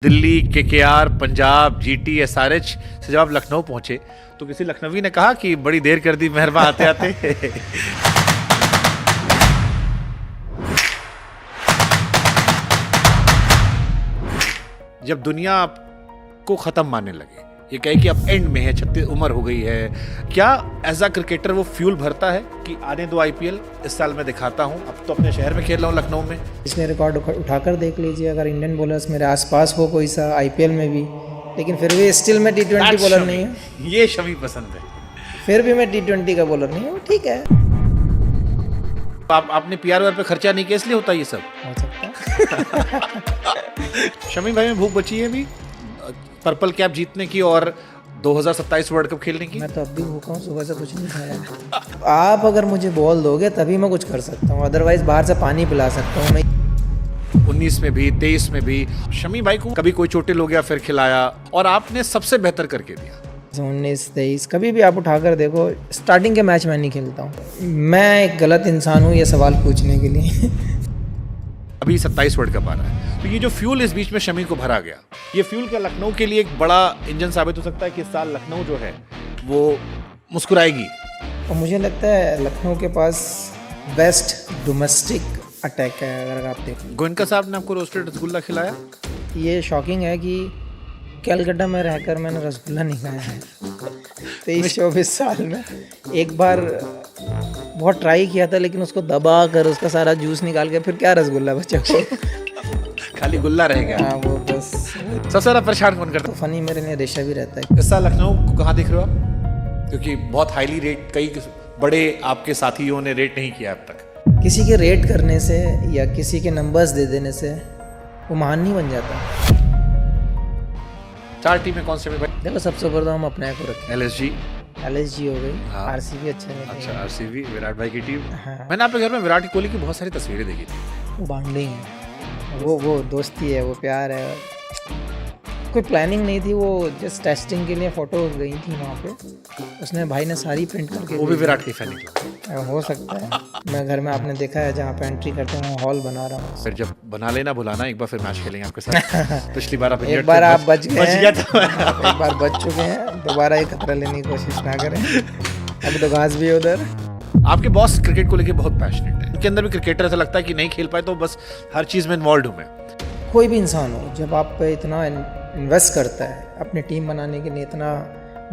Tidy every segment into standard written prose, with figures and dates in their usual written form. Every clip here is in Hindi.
Delhi, KKR, Punjab, GT, SRH से जब आप लखनऊ पहुंचे तो किसी लखनवी ने कहा कि बड़ी देर कर दी मेहरबा आते आते। जब दुनिया आपको खत्म मानने लगे, ये कहे कि अब एंड में है, 36 उम्र हो गई है, क्या एज अ क्रिकेटर वो फ्यूल भरता है कि आने दो आईपीएल, इस साल मैं दिखाता हूँ, अब तो अपने शहर में खेल रहा हूँ लखनऊ में। पिछले रिकॉर्ड उठाकर देख लीजिए, अगर इंडियन बॉलर्स मेरे आसपास हो कोई सा आईपीएल में भी, लेकिन फिर भी स्टिल मैं T20 बॉलर नहीं हूँ। ये शमी पसंद है। फिर भी मैं T20 का बॉलर नहीं हूँ, ठीक है। आपने पीआर पे खर्चा नहीं किया इसलिए होता ये सब हो सकता है। शमी भाई में भूख बची है अभी पर्पल कैप जीतने की और 2027 वर्ल्ड कप खेलने की। मैं तो अब भी भूखा हूँ, सुबह से कुछ नहीं खाया। आप अगर मुझे बॉल दोगे तभी मैं कुछ कर सकता हूँ, अदरवाइज बाहर से पानी पिला सकता हूँ मैं। 19 में भी 23 में भी शमी भाई को कभी कोई चोटिल हो गया फिर खिलाया और आपने सबसे बेहतर करके दिया। 19-23 कभी भी आप उठाकर देखो, स्टार्टिंग के मैच में नहीं खेलता हूँ। मैं एक गलत इंसान हूँ ये सवाल पूछने के लिए। अभी 27 वर्ल्ड कप आ रहा है, तो ये जो फ्यूल इस बीच में शमी को भरा गया, ये फ्यूल क्या लखनऊ के लिए एक बड़ा इंजन साबित हो सकता है कि इस साल लखनऊ जो है वो मुस्कुराएगी। और मुझे लगता है लखनऊ के पास बेस्ट डोमेस्टिक अटैक है। अगर आप देखें, गोयनका साहब ने आपको रोस्टेड रसगुल्ला खिलाया। ये शॉकिंग है कि कलकत्ता में रहकर मैंने रसगुल्ला नहीं खाया है 23-24 साल में। एक बार बहुत ट्राई किया था, लेकिन उसको दबा कर उसका सारा जूस निकाल के फिर क्या रसगुल्ला बचा को खाली गुल्ला रह गया। हाँ, वो बस। सबसे ज्यादा परेशान कौन करता तो फनी मेरे लिए रेशा भी रहता है। है इस साल लखनऊ को? कहाँ देख रहे हो आप? क्योंकि बहुत हाईली रेट कई बड़े आपके साथियों ने रेट नहीं किया अब तक। किसी के रेट करने से या किसी के नंबर्स दे देने से वो महान नहीं बन जाता। 4 टीमें कौन से में भाई? देखो, सबसे ऊपर तो हम अपने को रखें। LSG हो गई, हाँ। आरसीबी अच्छा है। अच्छा, आरसीबी विराट भाई की टीम। हाँ। मैंने आपके घर में विराट कोहली की बहुत सारी तस्वीरें देखी थी। वो बॉन्डिंग है, वो दोस्ती है, वो प्यार है। कोई प्लानिंग नहीं थी, वो जस्ट टेस्टिंग के लिए फ़ोटो गई थी वहाँ पे। उसने भाई ने सारी प्रिंट करके वो भी विराट की फैन निकला। हो सकता है। मैं घर में आपने देखा है जहाँ पे एंट्री करते हैं हॉल बना रहा हूँ। फिर जब बना लेना भुलाना, एक बार फिर मैच खेलेंगे आपके साथ। पिछली बार आप एक बार आप बच गए हैं, गया था। एक बार बच चुके हैं, दोबारा ये खतरा लेने की कोशिश ना करें। अभी तो घास भी है उधर। आपके बॉस क्रिकेट को लेके बहुत पैशनेट है, उनके अंदर भी क्रिकेटर ऐसा लगता है कि नहीं खेल पाए तो बस हर चीज़ में इन्वॉल्व हूँ मैं। कोई भी इंसान हो, जब आप पे इतना इन्वेस्ट करता है, अपनी टीम बनाने के लिए इतना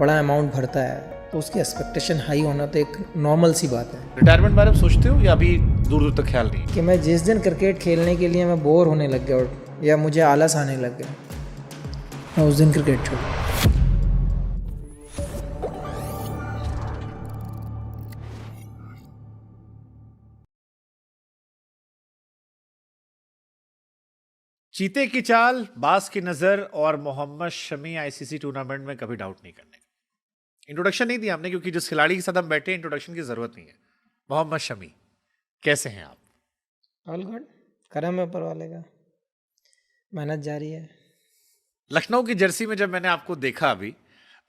बड़ा अमाउंट भरता है, तो उसकी एक्सपेक्टेशन हाई होना तो एक नॉर्मल सी बात है। रिटायरमेंट बारे में सोचते हो या अभी दूर दूर तक ख्याल नहीं? कि मैं जिस दिन क्रिकेट खेलने के लिए मैं बोर होने लग गया या मुझे आलस आने लग गया, मैं उस दिन क्रिकेट छोड़। चीते की चाल, बास की नजर और मोहम्मद शमी आईसीसी टूर्नामेंट में कभी डाउट नहीं करने का। इंट्रोडक्शन नहीं दिया हमने क्योंकि जिस खिलाड़ी के साथ हम बैठे इंट्रोडक्शन की जरूरत नहीं है। मोहम्मद शमी, कैसे हैं आप? ऑल गुड, करम है ऊपर वाले का, मेहनत जारी है। लखनऊ की जर्सी में जब मैंने आपको देखा अभी,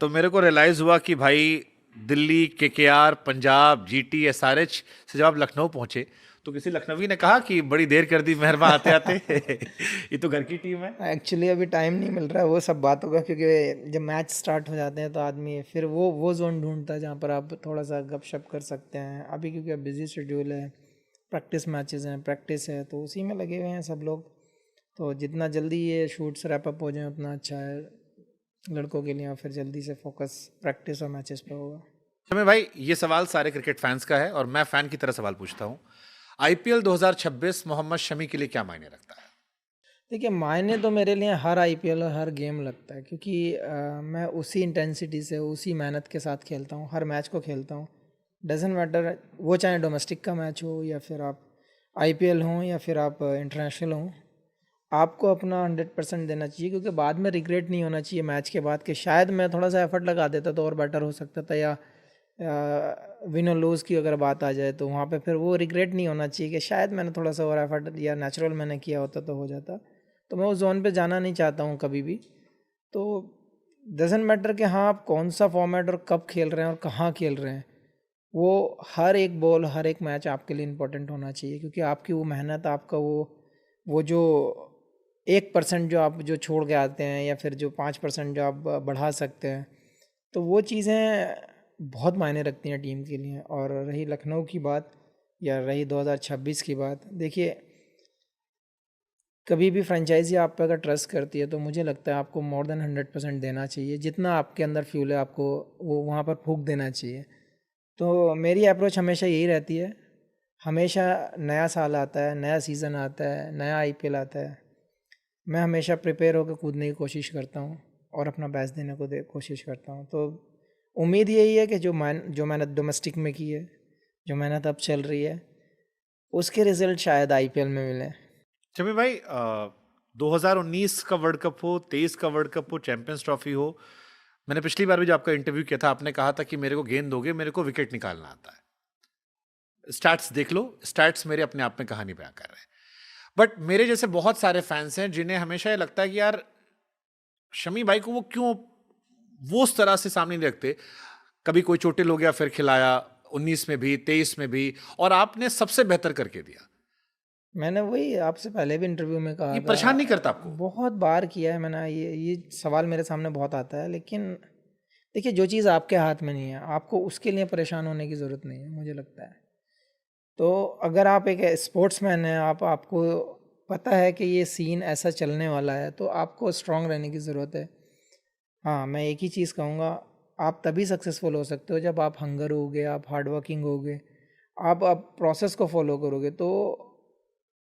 तो मेरे को रियलाइज हुआ कि भाई Delhi, KKR, Punjab, GT, SRH से जब आप लखनऊ पहुंचे तो किसी लखनवी ने कहा कि बड़ी देर कर दी मेहरबा आते आते। ये तो घर की टीम है। एक्चुअली अभी टाइम नहीं मिल रहा है, वो सब बात होगा, क्योंकि जब मैच स्टार्ट हो जाते हैं तो आदमी फिर वो जोन ढूंढता है जहाँ पर आप थोड़ा सा गपशप कर सकते हैं। अभी क्योंकि अब बिजी शेड्यूल है, प्रैक्टिस मैचेस हैं, प्रैक्टिस है, तो उसी में लगे हुए हैं सब लोग। तो जितना जल्दी ये शूट्स रैप अप हो जाए उतना अच्छा है लड़कों के लिए, और फिर जल्दी से फोकस प्रैक्टिस और मैचेस पे होगा। शमी भाई, ये सवाल सारे क्रिकेट फैंस का है और मैं फैन की तरह सवाल पूछता हूँ। आईपीएल 2026 मोहम्मद शमी के लिए क्या मायने रखता है? देखिए, मायने तो मेरे लिए हर आईपीएल और हर गेम लगता है, क्योंकि मैं उसी इंटेंसिटी से, उसी मेहनत के साथ खेलता हूँ, हर मैच को खेलता हूँ। डजेंट मैटर वो चाहे डोमेस्टिक का मैच हो या फिर आप आईपीएल हो या फिर आप इंटरनेशनल हो, आपको अपना 100% देना चाहिए, क्योंकि बाद में रिग्रेट नहीं होना चाहिए मैच के बाद कि शायद मैं थोड़ा सा एफर्ट लगा देता तो और बेटर हो सकता था, या विन और लूज़ की अगर बात आ जाए तो वहाँ पे फिर वो रिग्रेट नहीं होना चाहिए कि शायद मैंने थोड़ा सा और एफर्ट या नेचुरल मैंने किया होता तो हो जाता। तो मैं उस जोन पे जाना नहीं चाहता हूँ कभी भी। तो डजेंट मैटर कि हाँ आप कौन सा फॉर्मेट और कब खेल रहे हैं और कहाँ खेल रहे हैं, वो हर एक बॉल, हर एक मैच आपके लिए इम्पोर्टेंट होना चाहिए, क्योंकि आपकी वो मेहनत, आपका वो जो 1% जो आप जो छोड़ के आते हैं या फिर जो 5% जो आप बढ़ा सकते हैं, तो वो चीज़ें बहुत मायने रखती हैं टीम के लिए। और रही लखनऊ की बात या रही 2026 की बात, देखिए कभी भी फ्रेंचाइजी आप पे अगर ट्रस्ट करती है तो मुझे लगता है आपको मोर देन 100% देना चाहिए। जितना आपके अंदर फ्यूल है आपको वो वहाँ पर फूंक देना चाहिए। तो मेरी अप्रोच हमेशा यही रहती है, हमेशा नया साल आता है, नया सीज़न आता है, नया आईपीएल आता है, मैं हमेशा प्रिपेयर होकर कूदने की कोशिश करता हूँ और अपना बेस्ट देने को कोशिश करता हूँ। तो उम्मीद यही है कि जो मेहनत डोमेस्टिक में की है, जो मेहनत अब चल रही है, उसके रिजल्ट शायद आईपीएल में मिले। शमी भाई 2019 का वर्ल्ड कप हो, 23 का वर्ल्ड कप हो, चैंपियंस ट्रॉफी हो, मैंने पिछली बार भी जो आपका इंटरव्यू किया था आपने कहा था कि मेरे को गेंद दोगे, मेरे को विकेट निकालना आता है। स्टैट्स देख लो, स्टैट्स मेरे अपने आप में कहानी बयां कर रहे हैं। बट मेरे जैसे बहुत सारे फैंस हैं जिन्हें हमेशा ये लगता है कि यार शमी भाई को वो क्यों वो उस तरह से सामने नहीं रखते। कभी कोई चोटिल हो गया फिर खिलाया, 19 में भी 23 में भी, और आपने सबसे बेहतर करके दिया। मैंने वही आपसे पहले भी इंटरव्यू में कहा ये था, परेशान नहीं करता आपको? बहुत बार किया है मैंने, ये सवाल मेरे सामने बहुत आता है। लेकिन देखिए जो चीज़ आपके हाथ में नहीं है आपको उसके लिए परेशान होने की ज़रूरत नहीं है, मुझे लगता है। तो अगर आप एक स्पोर्ट्समैन हैं, आपको पता है कि ये सीन ऐसा चलने वाला है, तो आपको स्ट्रांग रहने की ज़रूरत है। हाँ, मैं एक ही चीज़ कहूँगा, आप तभी सक्सेसफुल हो सकते हो जब आप हंगर होगे, आप हार्ड वर्किंग होगे, आप प्रोसेस को फॉलो करोगे, तो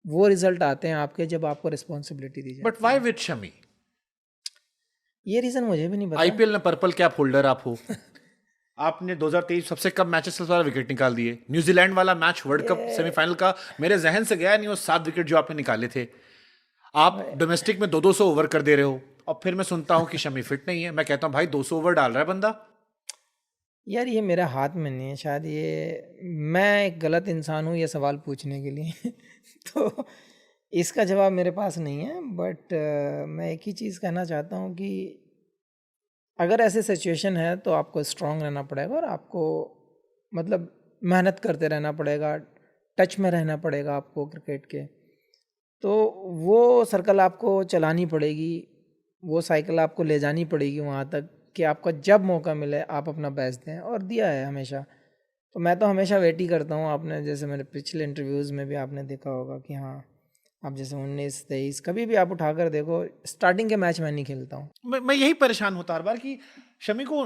वो रिजल्ट आते हैं आपके जब आपको रिस्पॉन्सिबिलिटी दी जाए। But why with Shami? ये रीज़न मुझे भी नहीं पता। आईपीएल में पर्पल कैप होल्डर आप हो। आपने 2023 सबसे कम मैचेस से सारा विकेट निकाल दिए। न्यूजीलैंड वाला मैच वर्ल्ड कप सेमीफाइनल का मेरे जहन से गया नहीं, वो 7 विकेट जो आपने निकाले थे। आप डोमेस्टिक में 200 ओवर कर दे रहे हो, और फिर मैं सुनता हूं कि शमी फिट नहीं है। मैं कहता हूं भाई 200 ओवर डाल रहा है बंदा। यार ये मेरे हाथ में नहीं है, शायद ये मैं एक गलत इंसान हूँ ये सवाल पूछने के लिए तो इसका जवाब मेरे पास नहीं है। बट मैं एक ही चीज़ कहना चाहता हूँ कि अगर ऐसे सिचुएशन है तो आपको स्ट्रांग रहना पड़ेगा और आपको मतलब मेहनत करते रहना पड़ेगा, टच में रहना पड़ेगा आपको क्रिकेट के। तो वो सर्कल आपको चलानी पड़ेगी, वो साइकिल आपको ले जानी पड़ेगी वहाँ तक कि आपका जब मौका मिले आप अपना बेस्ट दें, और दिया है हमेशा। तो मैं तो हमेशा वेट ही करता हूँ। आपने जैसे मेरे पिछले इंटरव्यूज़ में भी आपने देखा होगा कि हाँ, आप जैसे 19-23 कभी भी आप उठाकर देखो, स्टार्टिंग के मैच मैं नहीं खेलता हूँ। मैं यही परेशान होता हर बार कि शमी को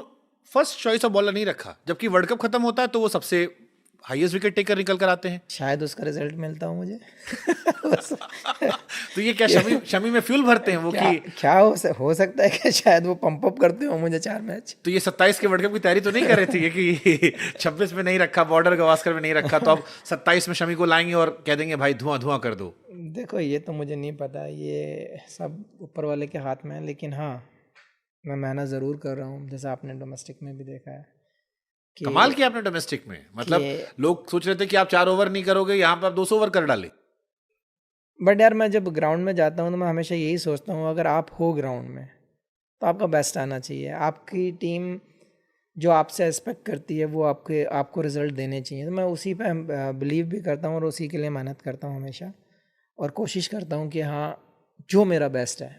फर्स्ट चॉइस ऑफ बॉलर नहीं रखा, जबकि वर्ल्ड कप खत्म होता है तो वो सबसे हाईएस्ट विकेट टेकर निकल कर आते हैं। शायद उसका रिजल्ट मिलता हूँ मुझे तो ये क्या शमी में फ्यूल भरते हैं वो क्या, कि क्या हो सकता है कि शायद वो पंप अप करते हो मुझे 4 मैच। तो ये 27 के वर्ल्ड कप की तैयारी तो नहीं कर रहे थे ये कि 26 में नहीं रखा, बॉर्डर गवास्कर में नहीं रखा, तो अब 27 में शमी को लाएंगे और कह देंगे भाई धुआं धुआं कर दो। देखो ये तो मुझे नहीं पता, ये सब ऊपर वाले के हाथ में है। लेकिन हाँ, मैं मेहनत ज़रूर कर रहा हूँ, जैसा आपने डोमेस्टिक में भी देखा है कि कमाल किया आपने डोमेस्टिक में। मतलब लोग सोच रहे थे कि आप 4 ओवर नहीं करोगे, यहाँ पे आप 200 ओवर कर डाले। बट यार मैं जब ग्राउंड में जाता हूँ तो मैं हमेशा यही सोचता हूँ, अगर आप हो ग्राउंड में तो आपका बेस्ट आना चाहिए। आपकी टीम जो आपसे एक्सपेक्ट करती है वो आपको रिजल्ट देने चाहिए। तो मैं उसी पे बिलीव भी करता हूँ और उसी के लिए मेहनत करता हूँ हमेशा, और कोशिश करता हूँ कि हाँ, जो मेरा बेस्ट है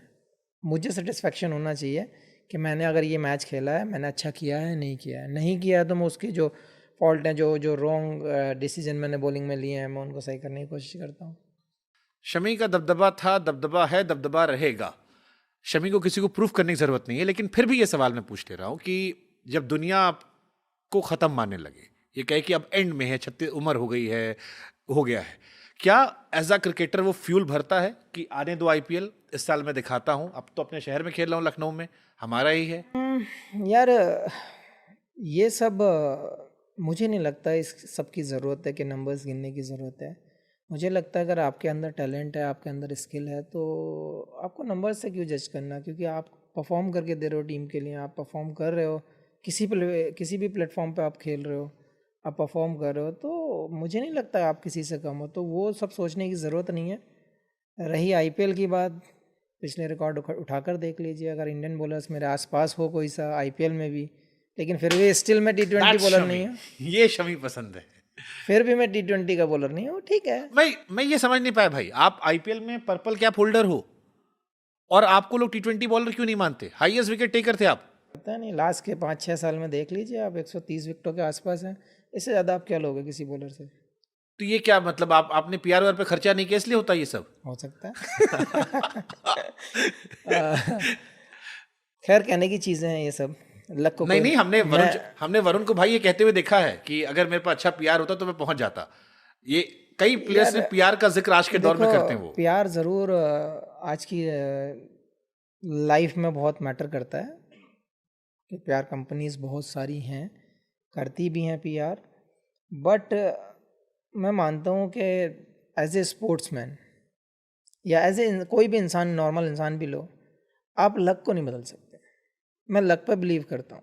मुझे सेटिस्फेक्शन होना चाहिए कि मैंने अगर ये मैच खेला है, मैंने अच्छा किया है, नहीं किया है। नहीं किया है तो मैं उसके जो फॉल्ट हैं, जो रॉन्ग डिसीजन मैंने बॉलिंग में लिए हैं, मैं उनको सही करने की कोशिश करता हूँ। शमी का दबदबा था, दबदबा है, दबदबा रहेगा। शमी को किसी को प्रूफ करने की जरूरत नहीं है, लेकिन फिर भी ये सवाल मैं पूछ ले रहा हूं कि जब दुनिया आपको खत्म मानने लगे, ये कहे कि अब एंड में है, 36 उम्र हो गई है, हो गया है, क्या एज अ क्रिकेटर वो फ्यूल भरता है कि आने दो आईपीएल, इस साल मैं दिखाता हूं। अब तो अपने शहर में खेल रहा हूं, लखनऊ में, हमारा ही है। यार ये सब मुझे नहीं लगता इस सब की ज़रूरत है कि नंबर्स गिनने की ज़रूरत है। मुझे लगता है अगर आपके अंदर टैलेंट है, आपके अंदर स्किल है, तो आपको नंबर्स से क्यों जज करना। क्योंकि आप परफॉर्म करके दे रहे हो टीम के लिए, आप परफॉर्म कर रहे हो, किसी भी प्लेटफॉर्म पे आप खेल रहे हो, आप परफॉर्म कर रहे हो, तो मुझे नहीं लगता आप किसी से कम हो। तो वो सब सोचने की ज़रूरत नहीं है। रही आईपीएल की बात, पिछले रिकॉर्ड उठाकर देख लीजिए। अगर इंडियन बॉलर्स मेरे आसपास हो कोई सा आईपीएल में भी, लेकिन फिर भी स्टिल मैं T20 That's बॉलर शमी। नहीं हूँ, ये शमी पसंद है। फिर भी मैं T20 का बॉलर नहीं हूँ, ठीक है। मैं ये समझ नहीं पाया भाई, आप आईपीएल में पर्पल कैप होल्डर हो, और आपको लोग T20 बॉलर क्यों नहीं मानते? हाईएस्ट विकेट टेकर थे आप। पता नहीं, लास्ट के 5-6 साल में देख लीजिए आप, 130 विकेटों के आसपास हैं। इससे ज़्यादा आप क्या लोगे किसी बॉलर से? तो ये क्या मतलब, आपने पीआर वार पे खर्चा नहीं किया इसलिए होता है ये सब? हो सकता है। खैर, कहने की चीज़ें हैं ये सब, लक को नहीं कोई नहीं, मैं हमने वरुण को भाई ये कहते हुए देखा है कि अगर मेरे पास अच्छा पीआर होता तो मैं पहुंच जाता। ये कई प्लेयर्स ने यार पीआर का जिक्र आज के दौर में देखो, करते हैं वो। प्यार ज़रूर आज की लाइफ में बहुत मैटर करता है कि प्यार कंपनीज बहुत सारी हैं, करती भी हैं पीआर, बट मैं मानता हूँ कि एज ए स्पोर्ट्समैन या एज ए कोई भी इंसान, नॉर्मल इंसान भी लो, आप लक को नहीं बदल सकते। मैं लक पे बिलीव करता हूँ।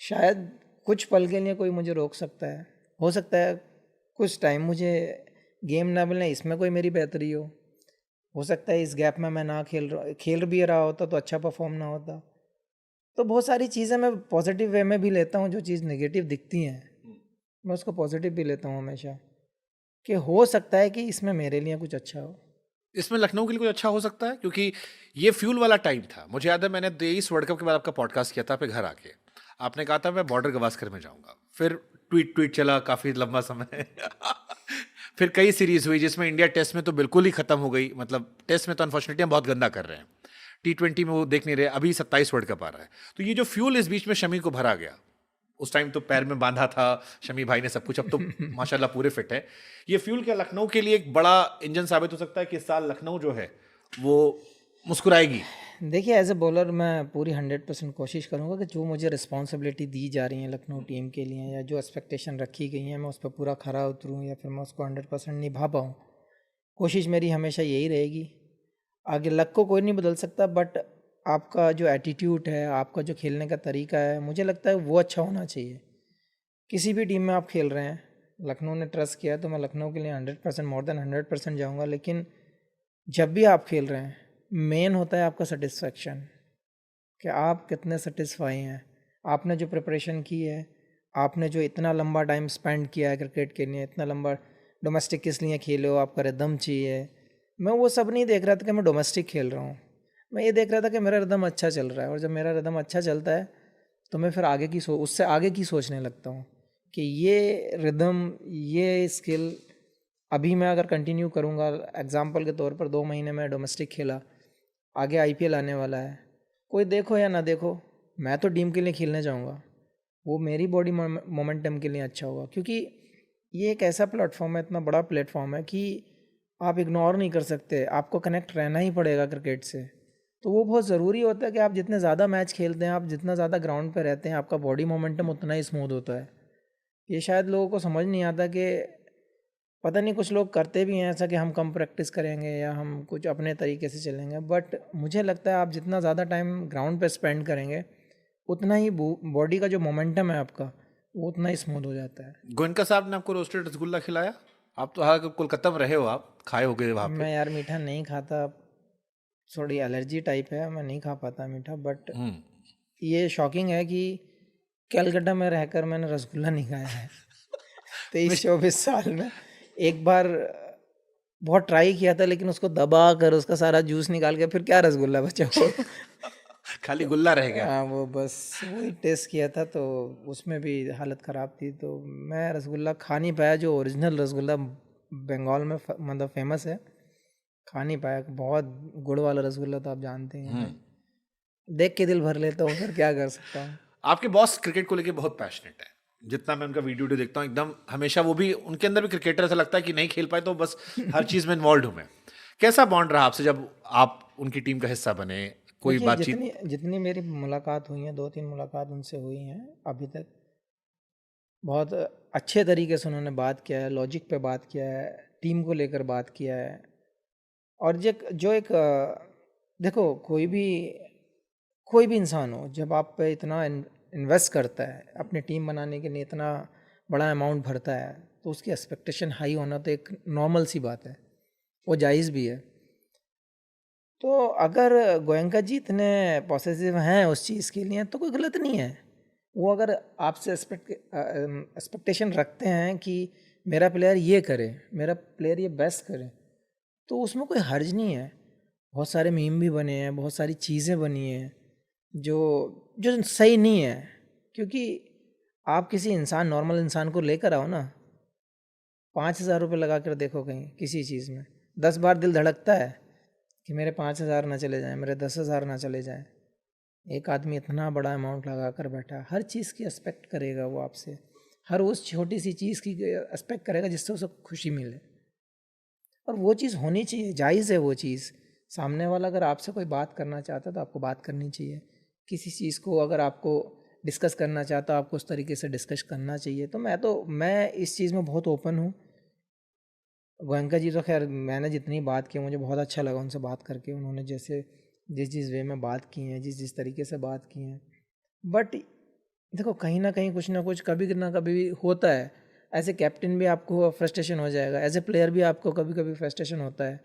शायद कुछ पल के लिए कोई मुझे रोक सकता है, हो सकता है कुछ टाइम मुझे गेम ना मिलने, इसमें कोई मेरी बेहतरी हो सकता है इस गैप में मैं ना खेल भी रहा होता तो अच्छा परफॉर्म ना होता। तो बहुत सारी चीज़ें मैं पॉजिटिव वे में भी लेता हूँ, जो चीज़ नेगेटिव दिखती हैं मैं उसको पॉजिटिव भी लेता हूँ हमेशा, कि हो सकता है कि इसमें मेरे लिए कुछ अच्छा हो। इसमें लखनऊ के लिए कुछ अच्छा हो सकता है, क्योंकि ये फ्यूल वाला टाइम था। मुझे याद है मैंने 23 वर्ल्ड कप के बाद आपका पॉडकास्ट किया था पे घर आके, आपने कहा था मैं बॉर्डर गवास्कर में जाऊंगा। फिर ट्वीट ट्वीट चला काफी लंबा समय। फिर कई सीरीज हुई जिसमें इंडिया टेस्ट में तो बिल्कुल ही खत्म हो गई, मतलब टेस्ट में तो अनफॉर्चुनेटली हम बहुत गंदा कर रहे हैं, T20 में वो देख नहीं रहे। अभी 27 वर्ल्ड कप आ रहा है, तो ये जो फ्यूल इस बीच में शमी को भरा गया, उस टाइम तो पैर में बांधा था शमी भाई ने सब कुछ, अब तो माशाल्लाह पूरे फिट है। ये फ्यूल क्या लखनऊ के लिए एक बड़ा इंजन साबित हो सकता है कि इस साल लखनऊ जो है वो मुस्कुराएगी? देखिए, एज ए बॉलर मैं पूरी 100% कोशिश करूँगा कि जो मुझे रिस्पॉन्सिबिलिटी दी जा रही है लखनऊ टीम के लिए, या जो एक्सपेक्टेशन रखी गई है, मैं उस पर पूरा खरा उतरूँ या फिर मैं उसको 100% निभा पाऊँ। कोशिश मेरी हमेशा यही रहेगी। आगे लक को कोई नहीं बदल सकता, बट आपका जो एटीट्यूड है, आपका जो खेलने का तरीका है, मुझे लगता है वो अच्छा होना चाहिए। किसी भी टीम में आप खेल रहे हैं, लखनऊ ने ट्रस्ट किया तो मैं लखनऊ के लिए 100%, मोर देन 100% जाऊँगा। लेकिन जब भी आप खेल रहे हैं, मेन होता है आपका सेटिस्फेक्शन, कि आप कितने सेटिस्फाई हैं। आपने जो प्रिपरेशन की है, आपने जो इतना लंबा टाइम स्पेंड किया है क्रिकेट के लिए, इतना लंबा डोमेस्टिक किस लिए खेले हो, आपका रिदम चाहिए। मैं वो सब नहीं देख रहा था कि मैं डोमेस्टिक खेल रहा हूँ, मैं ये देख रहा था कि मेरा रिदम अच्छा चल रहा है। और जब मेरा रिदम अच्छा चलता है तो मैं फिर उससे आगे की सोचने लगता हूँ कि ये रिदम, ये स्किल अभी मैं अगर कंटिन्यू करूँगा, एग्जांपल के तौर पर 2 महीने में डोमेस्टिक खेला, आगे आईपीएल आने वाला है, कोई देखो या ना देखो, मैं तो टीम के लिए खेलने जाऊँगा। वो मेरी बॉडी मोमेंटम के लिए अच्छा होगा, क्योंकि ये एक ऐसा प्लेटफॉर्म है, इतना बड़ा प्लेटफॉर्म है कि आप इग्नोर नहीं कर सकते, आपको कनेक्ट रहना ही पड़ेगा क्रिकेट से। तो वो बहुत ज़रूरी होता है कि आप जितने ज़्यादा मैच खेलते हैं, आप जितना ज़्यादा ग्राउंड पे रहते हैं, आपका बॉडी मोमेंटम उतना ही स्मूथ होता है। ये शायद लोगों को समझ नहीं आता कि, पता नहीं कुछ लोग करते भी हैं ऐसा कि हम कम प्रैक्टिस करेंगे या हम कुछ अपने तरीके से चलेंगे, बट मुझे लगता है आप जितना ज़्यादा टाइम ग्राउंड पे स्पेंड करेंगे, उतना ही बॉडी का जो मोमेंटम है आपका, वो उतना ही स्मूथ हो जाता है। गोयनका साहब ने आपको रोस्टेड रसगुल्ला खिलाया? आप तो हालांकि कोलकाता में रहे हो, आप खाए हो गए वहाँ पे। मैं यार मीठा नहीं खाता, थोड़ी एलर्जी टाइप है, मैं नहीं खा पाता मीठा। बट ये शॉकिंग है कि कलकत्ता में रहकर मैंने रसगुल्ला नहीं खाया है। 23-24 साल में एक बार बहुत ट्राई किया था, लेकिन उसको दबा कर उसका सारा जूस निकाल के फिर क्या रसगुल्ला बचा वो। खाली गुल्ला रह गया। हाँ, वो बस वही टेस्ट किया था तो उसमें भी हालत ख़राब थी, तो मैं रसगुल्ला खा नहीं पाया, जो ओरिजिनल रसगुल्ला बंगाल में मतलब फेमस है, खा नहीं पाया। बहुत गुड़ वाला रसगुल्ला तो आप जानते हैं भाई, देख के दिल भर लेता हूँ, फिर क्या कर सकता हूँ। आपके बॉस क्रिकेट को लेके बहुत पैशनेट है, जितना मैं उनका वीडियो देखता हूँ एकदम हमेशा, वो भी उनके अंदर भी क्रिकेटर ऐसा लगता है कि नहीं खेल पाए तो बस हर चीज में इन्वॉल्व हूं मैं। कैसा बॉन्ड रहा आपसे जब आप उनकी टीम का हिस्सा बने? कोई देखिए, बातचीत? जितनी जितनी मेरी मुलाकात हुई है, 2-3 मुलाकात उनसे हुई हैं अभी तक, बहुत अच्छे तरीके से उन्होंने बात किया है, लॉजिक पे बात किया है, टीम को लेकर बात किया है। और जो एक देखो, कोई भी इंसान हो, जब आप पे इतना इन्वेस्ट करता है, अपनी टीम बनाने के लिए इतना बड़ा अमाउंट भरता है, तो उसकी एक्सपेक्टेशन हाई होना तो एक नॉर्मल सी बात है, वो जायज़ भी है। तो अगर गोयनका जी इतने पॉसेसिव हैं उस चीज़ के लिए, तो कोई गलत नहीं है। वो अगर आपसे एक्सपेक्टेशन रखते हैं कि मेरा प्लेयर ये करे, मेरा प्लेयर ये बेस्ट करे, तो उसमें कोई हर्ज नहीं है। बहुत सारे मीम भी बने हैं, बहुत सारी चीज़ें बनी हैं जो जो सही नहीं है। क्योंकि आप किसी इंसान, नॉर्मल इंसान को लेकर आओ ना, 5,000 रुपये लगा कर देखो कहीं किसी चीज़ में, 10 बार दिल धड़कता है कि मेरे 5,000 ना चले जाएं, मेरे 10,000 ना चले जाएं। एक आदमी इतना बड़ा अमाउंट लगा कर बैठा है, हर चीज़ की एक्सपेक्ट करेगा वो आपसे, हर उस छोटी सी चीज़ की एक्सपेक्ट करेगा जिससे उसे खुशी मिले। और वो चीज़ होनी चाहिए, जायज़ है वो चीज़। सामने वाला अगर आपसे कोई बात करना चाहता है तो आपको बात करनी चाहिए। किसी चीज़ को अगर आपको डिस्कस करना चाहता है, आपको उस तरीके से डिस्कस करना चाहिए। तो मैं इस चीज़ में बहुत ओपन हूँ। गोयनका जी तो खैर, मैंने जितनी बात की मुझे बहुत अच्छा लगा उनसे बात करके। उन्होंने जैसे जिस वे में बात की है, जिस तरीके से बात की हैं। बट देखो, कहीं ना कुछ कभी ना कभी होता है। एज ए कैप्टन भी आपको फ्रस्ट्रेशन हो जाएगा, एज ए प्लेयर भी आपको कभी कभी फ्रस्ट्रेशन होता है।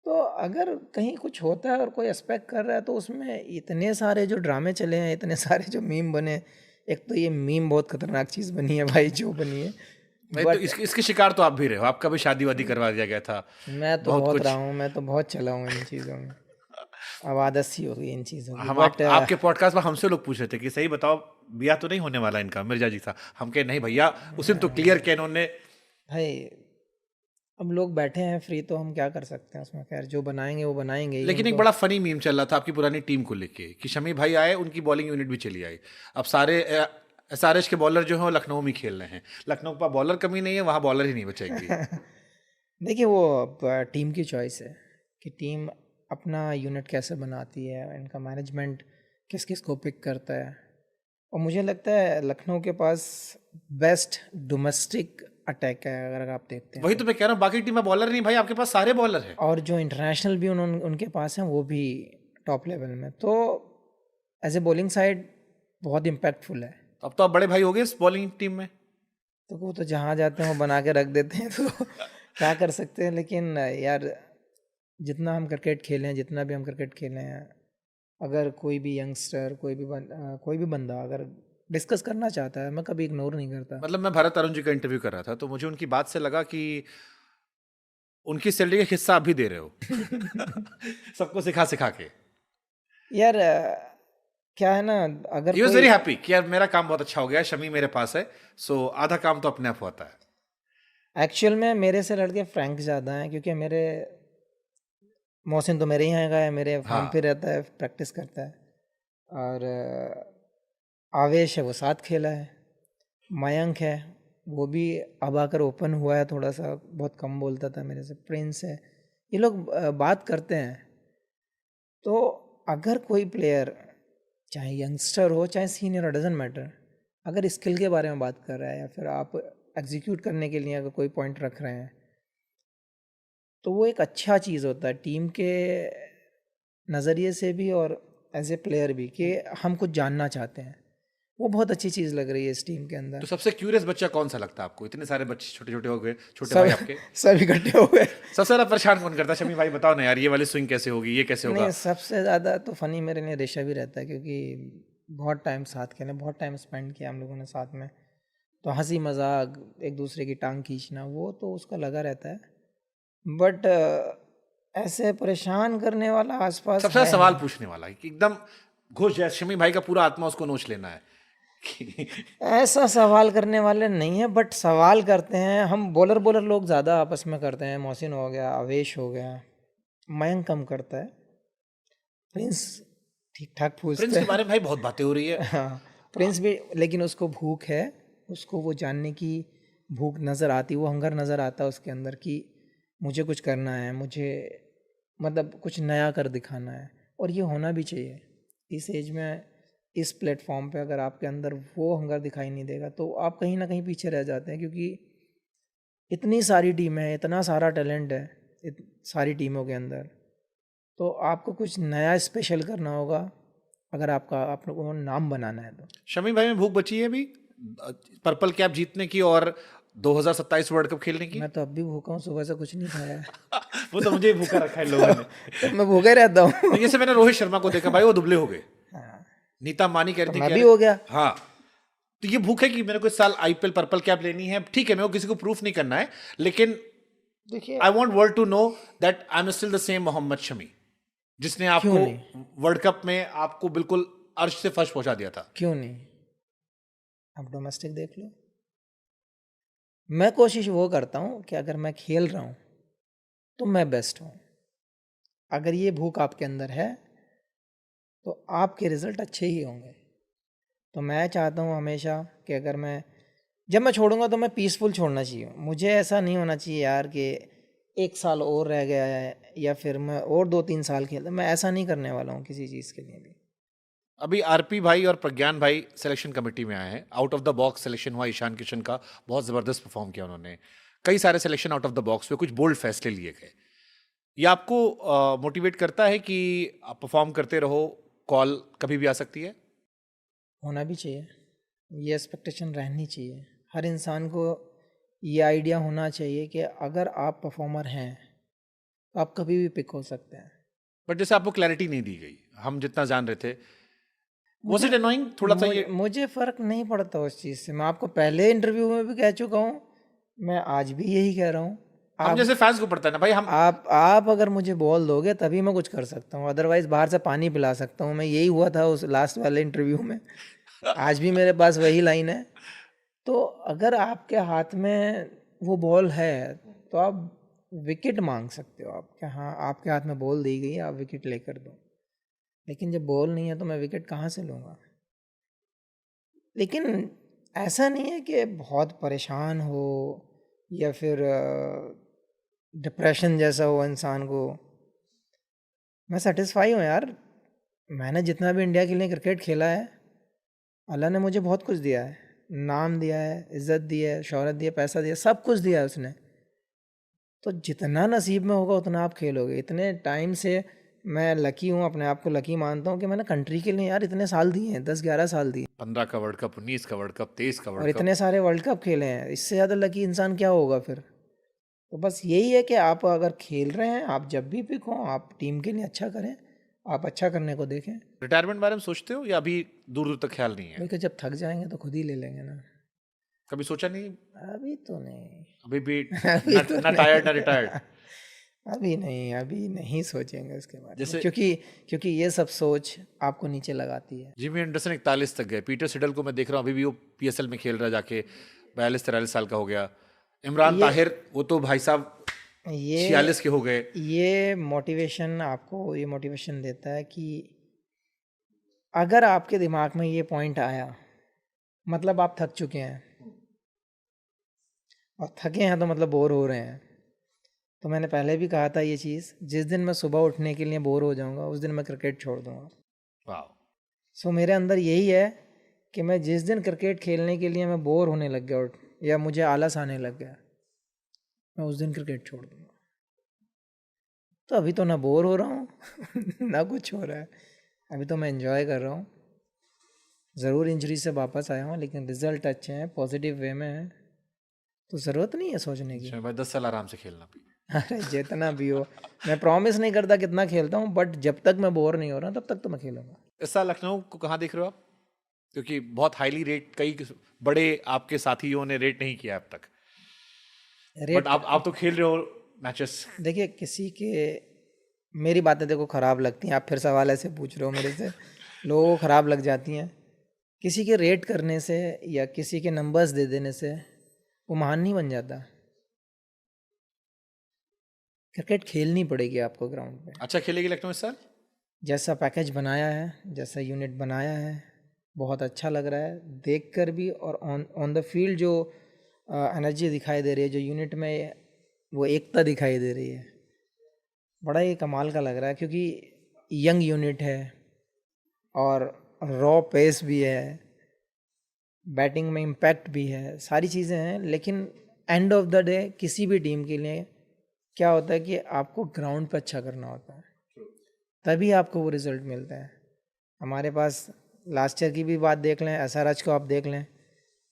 तो अगर कहीं कुछ होता है और कोई एक्सपेक्ट कर रहा है तो उसमें इतने सारे जो ड्रामे चले हैं, इतने सारे जो मीम बने। एक तो ये मीम बहुत खतरनाक चीज़ बनी है भाई, जो बनी है। नहीं तो इसके शिकार तो आप भी रहे हो, आपका भी शादी वादी करवा दिया गया था, मैं तो बहुत बहुत कुछ। रहा हूँ, मैं तो बहुत चला हूँ इन चीज़ों में। अब आदत सी हो गई इन चीज़ों की। हम बट आपके पॉडकास्ट में हमसे लोग पूछ रहे थे कि सही बताओ, बिया तो नहीं होने वाला इनका, मिर्जा जी था। हम कहे नहीं भैया, उस दिन तो क्लियर किया इन्होंने। भाई, अब लोग बैठे हैं फ्री तो हम क्या कर सकते हैं उसमें। खैर, जो बनाएंगे वो बनाएंगे ही। लेकिन एक बड़ा फनी मीम चल रहा था आपकी पुरानी टीम को लेके कि शमी भाई आए, उनकी बॉलिंग यूनिट भी चली आई। अब सारे एसआरएच के बॉलर जो हैं वो लखनऊ में खेल रहे हैं। लखनऊ पर बॉलर कमी नहीं है, वहां बॉलर ही नहीं बचेंगे। देखिए, वो टीम की चॉइस है कि टीम अपना यूनिट कैसे बनाती है, इनका मैनेजमेंट किस किस को पिक करता है। और मुझे लगता है लखनऊ के पास बेस्ट डोमेस्टिक अटैक है, अगर आप देखते हैं वही तो मैं कह रहा हूँ, बाकी टीम में बॉलर नहीं भाई, आपके पास सारे बॉलर हैं। और जो इंटरनेशनल भी उनके पास हैं वो भी टॉप लेवल में। तो एज ए बॉलिंग साइड बहुत इम्पैक्टफुल है। अब तो आप बड़े भाई हो गए इस बॉलिंग टीम में। तो वो तो जहाँ जाते हैं वो बना के रख देते हैं, तो क्या कर सकते हैं। लेकिन यार, जितना हम क्रिकेट खेले हैं, जितना भी हम क्रिकेट खेले हैं, अगर कोई भी यंगस्टर, कोई भी बंदा अगर डिस्कस करना चाहता है, मैं कभी इग्नोर नहीं करता। मतलब मैं भरत अरुण जी का इंटरव्यू कर रहा था तो मुझे उनकी बात से लगा कि उनकी सैलरी का हिस्सा आप भी दे रहे हो। सबको सिखा सिखा के। यार क्या है ना, अगर ही वॉज वेरी हैप्पी कि यार मेरा काम बहुत अच्छा हो गया, शमी मेरे पास है, सो आधा काम तो अपने आप होता है। एक्चुअल में मेरे से लड़के फ्रैंक ज़्यादा हैं, क्योंकि मेरे मोहसिन तो मेरे यहाँ का है, मेरे फार्म पे रहता है, प्रैक्टिस करता है। और आवेश है, वो साथ खेला है। मयंक है, वो भी अब आकर ओपन हुआ है थोड़ा सा, बहुत कम बोलता था मेरे से। प्रिंस है, ये लोग बात करते हैं। तो अगर कोई प्लेयर, चाहे यंगस्टर हो चाहे सीनियर हो, डजेंट मैटर, अगर स्किल के बारे में बात कर रहा है या फिर आप एग्जीक्यूट करने के लिए अगर कोई पॉइंट रख रहे हैं, तो वो एक अच्छा चीज़ होता है टीम के नज़रिए से भी और एज ए प्लेयर भी, कि हम कुछ जानना चाहते हैं। वो बहुत अच्छी चीज़ लग रही है इस टीम के अंदर। तो सबसे क्यूरियस बच्चा कौन सा लगता है आपको? इतने सारे बच्चे छोटे छोटे हो गए, छोटे भाई आपके सब इकट्ठे हो गए। सबसे ज्यादा परेशान कौन करता है? शमी भाई बताओ ना यार, ये वाली स्विंग कैसे होगी, ये कैसे होगा? नहीं, सबसे ज़्यादा तो फ़नी मेरे लिए ऋषभ ही रहता है, क्योंकि बहुत टाइम साथ खेले, बहुत टाइम स्पेंड किया हम लोगों ने साथ में। तो हंसी मजाक, एक दूसरे की टांग खींचना, वो तो उसका लगा रहता है। बट ऐसे परेशान करने वाला आसपास सबसे ज्यादा है सवाल नहीं। पूछने वाला है कि एकदम घुस जाए शमी भाई का पूरा आत्मा, उसको नोच लेना है। ऐसा सवाल करने वाले नहीं है, बट सवाल करते हैं हम। बॉलर लोग ज़्यादा आपस में करते हैं। मोहसिन हो गया, आवेश हो गया, मयंक कम करता है, प्रिंस ठीक ठाक पूछता प्रिंस के है। बारे में भाई बहुत बातें हो रही है। हाँ, प्रिंस भी, लेकिन उसको भूख है, उसको वो जानने की भूख नज़र आती, वो हंगर नज़र आता है उसके अंदर कि मुझे कुछ करना है, मुझे मतलब कुछ नया कर दिखाना है। और ये होना भी चाहिए इस एज में, इस प्लेटफॉर्म पे। अगर आपके अंदर वो हंगर दिखाई नहीं देगा तो आप कहीं ना कहीं पीछे रह जाते हैं, क्योंकि इतनी सारी टीमें हैं, इतना सारा टैलेंट है सारी टीमों के अंदर। तो आपको कुछ नया स्पेशल करना होगा अगर आप लोगों को नाम बनाना है तो। शमी भाई में भूख बची है अभी पर्पल कैप जीतने की और 2027 वर्ल्ड कप खेलने की? मैं तो अब भी भूखा हूँ, सुबह से कुछ नहीं खाया है। वो तो मुझे ही भूखा रखा है लोगों ने। तो मैं भूखा ही रहता हूँ। जैसे मैंने रोहित शर्मा को देखा भाई, वो दुबले हो गए। हाँ, नीता मानी कह तो रही थी मैं कि भी अरे- हो गया। हाँ, तो ये भूख है कि मेरे को इस साल आईपीएल पर्पल कैप लेनी है। ठीक है, मेरे को किसी को प्रूफ नहीं करना है, लेकिन देखिए, I want world to know that I am still the same Mohammed Shami. जिसने आपको वर्ल्ड कप में आपको बिल्कुल अर्श से फर्श पहुंचा दिया था? क्यों नहीं? आप डोमेस्टिक देख लो। मैं कोशिश वो करता हूँ कि अगर मैं खेल रहा हूँ तो मैं बेस्ट हूँ। अगर ये भूख आपके अंदर है तो आपके रिजल्ट अच्छे ही होंगे। तो मैं चाहता हूँ हमेशा कि अगर मैं जब मैं छोड़ूंगा तो मैं पीसफुल छोड़ना चाहिए। मुझे ऐसा नहीं होना चाहिए यार कि 1 साल और रह गया है या फिर मैं और 2-3 साल खेलता। मैं ऐसा नहीं करने वाला हूँ किसी चीज़ के लिए भी। अभी आरपी भाई और प्रज्ञान भाई सिलेक्शन कमेटी में आए हैं। Out of the box selection हुआ ईशान किशन का, बहुत जबरदस्त परफॉर्म किया उन्होंने। कई सारे selection out of the box पे कुछ बोल्ड फैसले लिए गए। ये आपको मोटिवेट करता है कि आप परफॉर्म करते रहो, कॉल कभी भी आ सकती है? होना भी चाहिए, ये एक्सपेक्टेशन रहनी चाहिए। हर इंसान को ये आइडिया होना चाहिए कि अगर आप परफॉर्मर हैं तो आप कभी भी पिक हो सकते हैं। बट जैसे आपको क्लैरिटी नहीं दी गई, हम जितना जान रहे थे, वॉज इट अनोइंग थोड़ा सा ये? मुझे फ़र्क नहीं पड़ता उस चीज़ से। मैं आपको पहले इंटरव्यू में भी कह चुका हूँ, मैं आज भी यही कह रहा हूँ। हम जैसे फैंस को पड़ता है ना भाई, हम आप अगर मुझे बॉल दोगे तभी मैं कुछ कर सकता हूँ, अदरवाइज बाहर से पानी पिला सकता हूँ मैं। यही हुआ था उस लास्ट वाले इंटरव्यू में। आज भी मेरे पास वही लाइन है। तो अगर आपके हाथ में वो बॉल है तो आप विकेट मांग सकते हो। आप क्या, हाँ आपके हाथ में बॉल दी गई है, आप विकेट लेकर दो। लेकिन जब बॉल नहीं है तो मैं विकेट कहाँ से लूँगा? लेकिन ऐसा नहीं है कि बहुत परेशान हो या फिर डिप्रेशन जैसा हो इंसान को। मैं सेटिस्फाई हूँ यार। मैंने जितना भी इंडिया के लिए क्रिकेट खेला है, अल्लाह ने मुझे बहुत कुछ दिया है। नाम दिया है, इज़्ज़त दी है, शोहरत दी है, पैसा दिया, सब कुछ दिया है उसने। तो जितना नसीब में होगा उतना आप खेलोगे। इतने टाइम से मैं लकी हूँ, अपने आप को लकी मानता हूँ कि मैंने कंट्री के लिए यार इतने साल दिए हैं, 10-11 साल दिए 15 का वर्ल्ड कप, 19 का वर्ल्ड कप, 23 का और वर्ल्ड कप। इतने सारे वर्ल्ड कप खेले हैं। इससे ज़्यादा लकी इंसान क्या होगा फिर? तो बस यही है कि आप अगर खेल रहे हैं, आप जब भी पिक हो, आप टीम के लिए अच्छा करें, आप अच्छा करने को देखें। रिटायरमेंट बारे में सोचते हो या अभी दूर दूर तक ख्याल नहीं है? बल्कि जब थक जाएंगे तो खुद ही ले लेंगे ना। कभी सोचा नहीं? अभी तो नहीं। अभी भी अभी ना, तो ना नहीं। टायर्ड ना रिटायर्ड? अभी नहीं सोचेंगे उसके बारे में, जैसे क्योंकि ये सब सोच आपको नीचे लगाती है। जिमी एंडरसन 41 तक गए, पीटर सिडल को मैं देख रहा हूँ अभी भी वो पीएसएल में खेल रहा है जाके, 42-43 साल का हो गया। इमरान ये ताहिर वो तो भाई साहब ये 46 के हो गए। ये मोटिवेशन आपको ये मोटिवेशन देता है कि अगर आपके दिमाग में ये पॉइंट आया, मतलब आप थक चुके हैं, और थके हैं तो मतलब बोर हो रहे हैं। तो मैंने पहले भी कहा था ये चीज़, जिस दिन मैं सुबह उठने के लिए बोर हो जाऊंगा उस दिन मैं क्रिकेट छोड़ दूंगा। वाह। सो मेरे अंदर यही है कि मैं जिस दिन क्रिकेट खेलने के लिए मैं बोर होने लग गया या मुझे आलस आने लग गया, मैं उस दिन क्रिकेट छोड़ दूंगा। तो अभी तो ना बोर हो रहा हूँ ना कुछ हो रहा है। अभी तो मैं एंजॉय कर रहा हूँ। ज़रूर इंजरी से वापस आया हूँ लेकिन रिजल्ट अच्छे हैं, पॉजिटिव वे में हैं। तो ज़रूरत नहीं है सोचने की। भाई 10 साल आराम से खेलना भी। अरे जितना भी हो, मैं प्रॉमिस नहीं करता कितना खेलता हूँ, बट जब तक मैं बोर नहीं हो रहा तब तक तो मैं खेलूंगा। इस साल लखनऊ को कहाँ देख रहे हो आप? क्योंकि बहुत हाईली रेट कई बड़े आपके साथियों ने रेट नहीं किया अब तक, बट रेट आप तो खेल रहे हो मैचेस। देखिए, किसी के मेरी बातें देखो ख़राब लगती हैं, आप फिर सवाल ऐसे पूछ रहे हो मेरे से, लोगों को ख़राब लग जाती हैं। किसी के रेट करने से या किसी के नंबर्स दे देने से वो महान नहीं बन जाता। क्रिकेट खेलनी पड़ेगी आपको ग्राउंड पे। अच्छा खेलेगी लखनऊ इस साल? जैसा पैकेज बनाया है, जैसा यूनिट बनाया है, बहुत अच्छा लग रहा है देख कर भी, और ऑन द फील्ड जो एनर्जी दिखाई दे रही है, जो यूनिट में वो एकता दिखाई दे रही है, बड़ा ही कमाल का लग रहा है। क्योंकि यंग यूनिट है और रॉ पेस भी है, बैटिंग में इम्पैक्ट भी है, सारी चीज़ें हैं। लेकिन एंड ऑफ द डे किसी भी टीम के लिए क्या होता है कि आपको ग्राउंड पे अच्छा करना होता है, तभी आपको वो रिज़ल्ट मिलता है। हमारे पास लास्ट ईयर की भी बात देख लें, SRH को आप देख लें,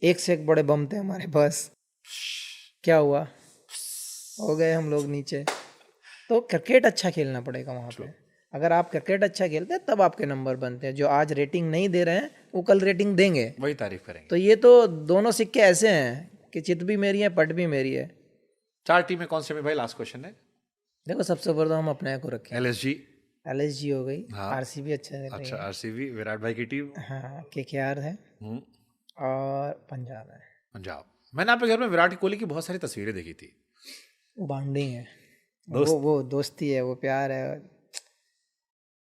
एक से एक बड़े बम थे हमारे पास, क्या हुआ? हो गए हम लोग नीचे। तो क्रिकेट अच्छा खेलना पड़ेगा वहाँ पे। अगर आप क्रिकेट अच्छा खेलते हैं तब आपके नंबर बनते हैं। जो आज रेटिंग नहीं दे रहे हैं वो कल रेटिंग देंगे, वही तारीफ करेंगे। तो ये तो दोनों सिक्के ऐसे हैं कि चित भी मेरी है, पट भी मेरी है। 4 टीमें कौन से में भाई? लास्ट क्वेश्चन है। देखो, सबसे ऊपर तो हम अपने को रखें। LSG, LSG हो गई, हाँ। RCB अच्छा चल रही अच्छा, है, आरसीबी विराट भाई की टीम। हाँ KKR है हम्म, और पंजाब है। पंजाब। मैंने आपके घर में विराट कोहली की बहुत सारी तस्वीरें देखी थी। वो बॉन्डिंग है, दोस्त। वो दोस्ती है, वो प्यार है,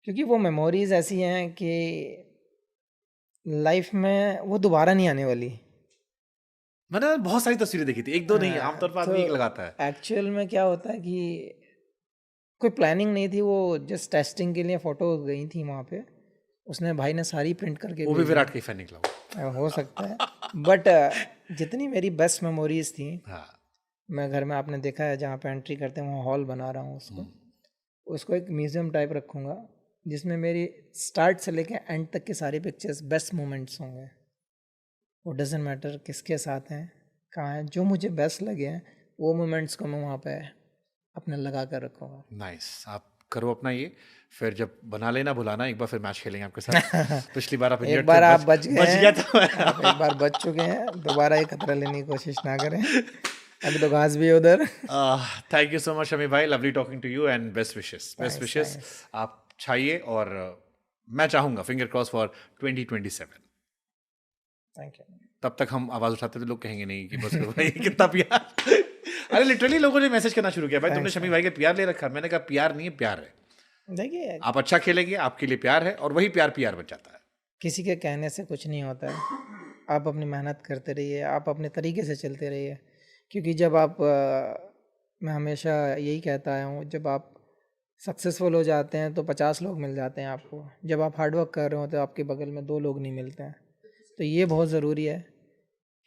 क्योंकि वो मेमोरीज ऐसी हैं कि लाइफ में वो दोबारा नहीं आने वाली। मैंने बहुत सारी तस्वीरें देखी थी, एक दो नहीं, आमतौर पर तो आदमी एक लगाता है। एक्चुअल में क्या होता है कि कोई प्लानिंग नहीं थी, वो जस्ट टेस्टिंग के लिए फ़ोटो गई थी वहाँ पे, उसने भाई ने सारी प्रिंट करके वो भी भेजी। विराट का ही फैन निकला हुआ। हो सकता है, बट जितनी मेरी बेस्ट मेमोरीज थी, हाँ। मैं घर में आपने देखा है जहाँ पे एंट्री करते हैं वहाँ हॉल बना रहा हूँ उसको एक म्यूज़ियम टाइप रखूँगा, जिसमें मेरी स्टार्ट से लेके एंड तक के सारी पिक्चर्स बेस्ट मोमेंट्स होंगे। वो डजेंट मैटर किसके साथ हैं, कहाँ हैं, जो मुझे बेस्ट लगे हैं वो मोमेंट्स को मैं वहाँ पे अपने लगा कर रखूँगा। नाइस, आप करो अपना ये, फिर जब बना लेना बुलाना, एक बार फिर मैच खेलेंगे आपके साथ। पिछली बार आप एक इंजर्ड बार थे, आप बच गए बच गया हैं, था आप एक बार बच चुके हैं, दोबारा ये खतरा लेने की कोशिश ना करें। अभी तो घास भी है उधर। Thank you so much Shami भाई, lovely talking to you and best wishes, best wishes. आप चाहिए और मैं चाहूंगा finger cross for 2027। Thank you. तब तक हम आवाज उठाते तो लोग कहेंगे नहीं कि बस करो भाई कितना प्यार। अरे लिटरली लोगों ने मैसेज करना शुरू किया, भाई तुमने शमी भाई के प्यार ले रखा। मैंने कहा प्यार नहीं है, प्यार है। देखिए, आप अच्छा खेलेंगे, आपके लिए प्यार है, और वही प्यार बन जाता है। किसी के कहने से कुछ नहीं होता है, आप अपनी मेहनत करते रहिए, आप अपने तरीके से चलते रहिए, क्योंकि जब आप मैं हमेशा यही कहता आया हूँ, जब आप सक्सेसफुल हो जाते हैं तो 50 लोग मिल जाते हैं आपको, जब आप हार्डवर्क कर रहे हो तो आपके बगल में 2 लोग नहीं मिलते हैं। तो ये बहुत ज़रूरी है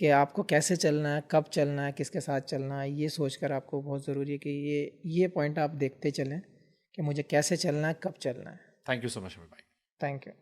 कि आपको कैसे चलना है, कब चलना है, किसके साथ चलना है, ये सोचकर आपको बहुत ज़रूरी है कि ये पॉइंट आप देखते चलें कि मुझे कैसे चलना है, कब चलना है। Thank you so much Shami भाई। Thank you.